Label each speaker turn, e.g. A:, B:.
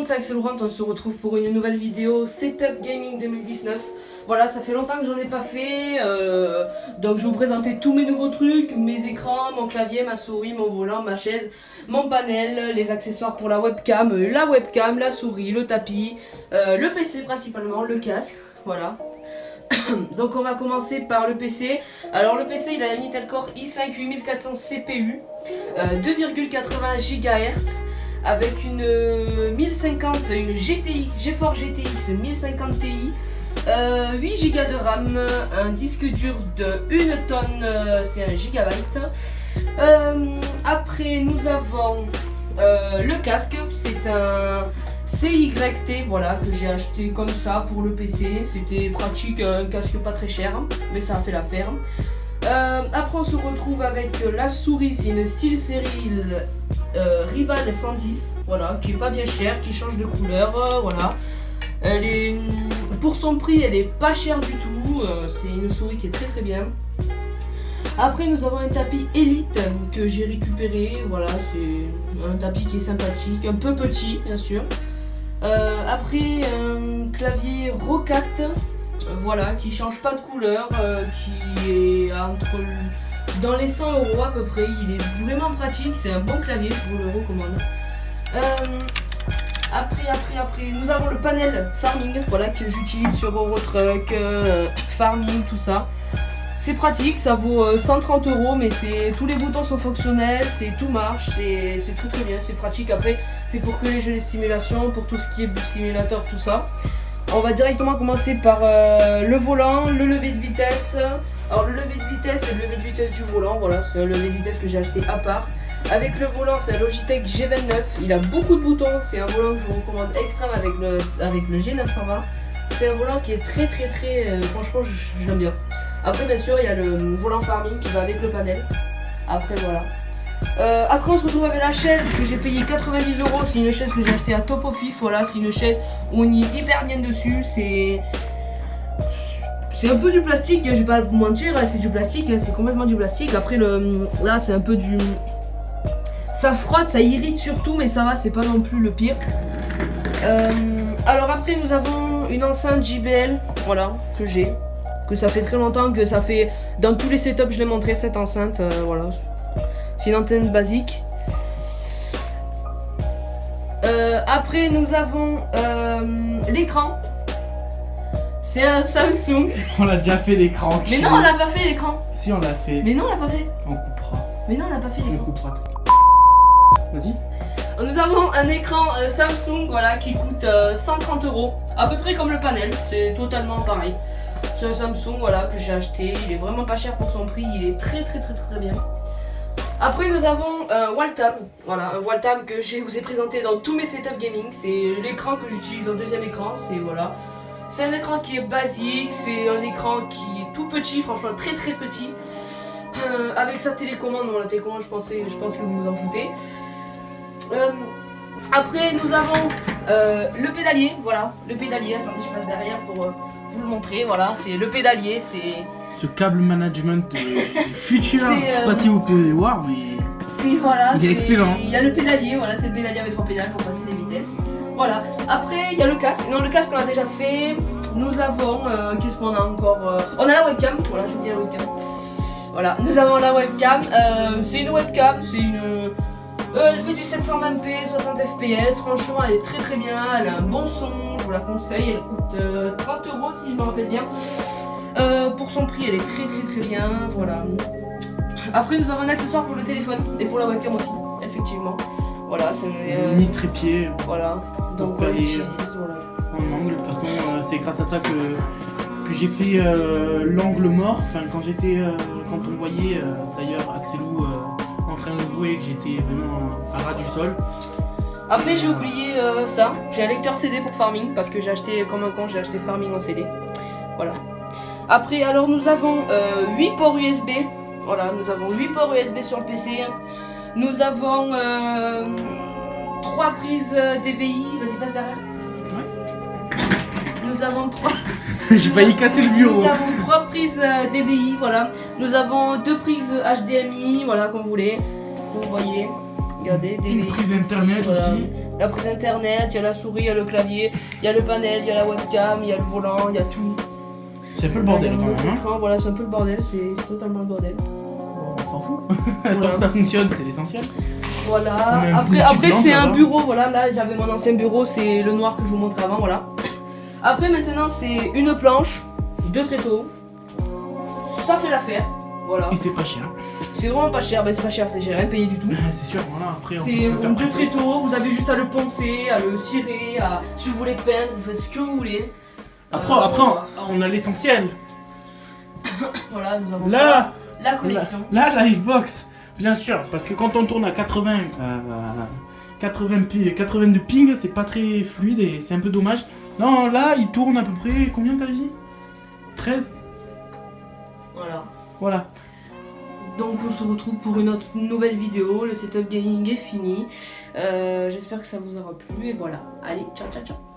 A: monde, c'est Axel Laurent, on se retrouve pour une nouvelle vidéo Setup Gaming 2019. Voilà, ça fait longtemps que j'en ai pas fait, donc je vais vous présenter tous mes nouveaux trucs, mes écrans, mon clavier, ma souris, mon volant, ma chaise, mon panel, les accessoires pour la webcam, la souris, le tapis, le PC principalement, le casque, voilà. Donc on va commencer par le PC. Alors le PC il a un Intel Core i5 8400 CPU, 2,80 GHz avec une 1050, une GTX, GeForce GTX 1050 Ti, 8 Go de RAM, un disque dur de 1 tonne, c'est 1 gigabyte. Après nous avons le casque, c'est un CYT, voilà, que j'ai acheté comme ça pour le PC. C'était pratique, un casque pas très cher, mais ça a fait l'affaire. Après on se retrouve avec la souris, c'est une SteelSeries Rival 110, voilà, qui est pas bien chère, qui change de couleur, voilà. Elle est, pour son prix, elle est pas chère du tout, c'est une souris qui est très très bien. Après nous avons un tapis Elite que j'ai récupéré, voilà, c'est un tapis qui est sympathique, un peu petit bien sûr. Après un clavier Rocat, voilà, qui change pas de couleur, qui est entre dans les 100 € à peu près. Il est vraiment pratique, c'est un bon clavier, je vous le recommande. Après, nous avons le panel Farming, voilà, que j'utilise sur Eurotruck, Farming, tout ça. C'est pratique, ça vaut 130 €, mais tous les boutons sont fonctionnels, tout marche, c'est très très bien, c'est pratique. Après, c'est pour que les jeux de simulation, pour tout ce qui est simulateur, tout ça. On va directement commencer par le volant, le lever de vitesse. Alors le lever de vitesse, c'est le lever de vitesse du volant, voilà, c'est un lever de vitesse que j'ai acheté à part. Avec le volant, c'est un Logitech G29, il a beaucoup de boutons, c'est un volant que je vous recommande extrême avec le G920. C'est un volant qui est très franchement j'aime bien. Après bien sûr il y a le volant Farming qui va avec le panel. Après voilà. Après on se retrouve avec la chaise que j'ai payé 90 €. C'est une chaise que j'ai achetée à Top Office. Voilà, c'est une chaise où on y est hyper bien dessus. C'est un peu du plastique, je vais pas vous mentir, c'est du plastique, c'est complètement du plastique. Après là c'est un peu du... Ça frotte, ça irrite surtout, mais ça va, c'est pas non plus le pire. Alors après nous avons une enceinte JBL, voilà, que j'ai. Que ça fait très longtemps, que ça fait... Dans tous les setups je l'ai montré cette enceinte, voilà. C'est une antenne basique. Après nous avons l'écran. C'est un Samsung.
B: On l'a déjà fait l'écran.
A: Mais non, on l'a pas fait l'écran.
B: Si, on l'a fait.
A: Mais non, on l'a pas fait.
B: On coupera.
A: Mais non, on l'a pas fait
B: On
A: l'écran.
B: coupera. Vas-y.
A: Nous avons un écran Samsung, voilà, qui coûte 130 €. À peu près comme le panel, c'est totalement pareil. C'est un Samsung, voilà, que j'ai acheté. Il est vraiment pas cher pour son prix, il est très bien. Après nous avons un Walltam, voilà, un Walltam que je vous ai présenté dans tous mes setups gaming. C'est l'écran que j'utilise en deuxième écran, c'est voilà. C'est un écran qui est basique, c'est un écran qui est tout petit, franchement très petit. Avec sa télécommande, bon la télécommande je pense que vous vous en foutez. Après nous avons le pédalier, voilà, le pédalier, attendez je passe derrière pour vous le montrer, voilà, c'est le pédalier, c'est...
B: Ce câble management du futur, je sais pas si vous pouvez voir, mais
A: voilà,
B: il est excellent.
A: Il y a le pédalier, voilà, c'est le pédalier avec 3 pédales pour passer les vitesses. Voilà, après il y a le casque, non le casque on l'a déjà fait. Nous avons, qu'est-ce qu'on a encore, on a la webcam, voilà je vous dis la webcam. Voilà, nous avons la webcam, c'est une webcam, c'est une... elle fait du 720p, 60 fps, franchement elle est très bien, elle a un bon son, je vous la conseille, elle coûte 30 € si je me rappelle bien. Pour son prix elle est très bien, voilà. Après nous avons un accessoire pour le téléphone et pour la webcam aussi, effectivement. Voilà, c'est
B: mini trépied.
A: Voilà, donc on l'utilise, voilà.
B: En angle, de toute façon c'est grâce à ça que j'ai fait l'angle mort, enfin quand on voyait d'ailleurs Axelou en train de jouer, que j'étais vraiment à ras du sol.
A: Après j'ai oublié ça, j'ai un lecteur CD pour Farming parce que j'ai acheté comme un con, j'ai acheté Farming en CD. Voilà. Après alors nous avons 8 ports USB. Voilà, nous avons 8 ports USB sur le PC. Nous avons 3 prises DVI, vas-y passe derrière. Ouais. Nous avons 3.
B: J'ai failli casser le bureau.
A: Nous avons 3 prises DVI, voilà. Nous avons 2 prises HDMI, voilà, comme vous voulez. Vous voyez, regardez, DVI.
B: Une prise internet
A: voilà.
B: aussi.
A: la prise internet, il y a la souris, il y a le clavier, il y a le panel, il y a la webcam, il y a le volant, il y a tout.
B: C'est un peu le bordel
A: Il y a
B: quand
A: un autre
B: même. Hein.
A: écran, voilà, c'est un peu le bordel, c'est totalement le bordel.
B: On s'en fout.
A: Voilà.
B: Tant que ça fonctionne, c'est l'essentiel.
A: Voilà,
B: Mais
A: après,
B: une
A: après
B: petite
A: c'est
B: lampe,
A: un
B: là-bas.
A: bureau, voilà, là j'avais mon ancien bureau, c'est le noir que je vous montrais avant, voilà. Après maintenant c'est une planche, 2 tréteaux, ça fait l'affaire, voilà.
B: Et c'est pas cher.
A: C'est vraiment pas cher, ben c'est pas cher, j'ai rien payé du tout.
B: C'est sûr, voilà, après on peut
A: C'est
B: se le faire
A: 2
B: prêter.
A: tréteaux, vous avez juste à le poncer, à le cirer, si vous voulez peindre, vous faites ce que vous voulez.
B: Après, on a l'essentiel.
A: Voilà, nous avons
B: Là,
A: ça, la connexion.
B: la Livebox, bien sûr, parce que quand on tourne à 82 ping, c'est pas très fluide et c'est un peu dommage. Non, là, il tourne à peu près, combien t'as dit 13.
A: Voilà.
B: Voilà.
A: Donc on se retrouve pour une autre nouvelle vidéo, le setup gaming est fini. J'espère que ça vous aura plu et voilà. Allez, ciao ciao ciao.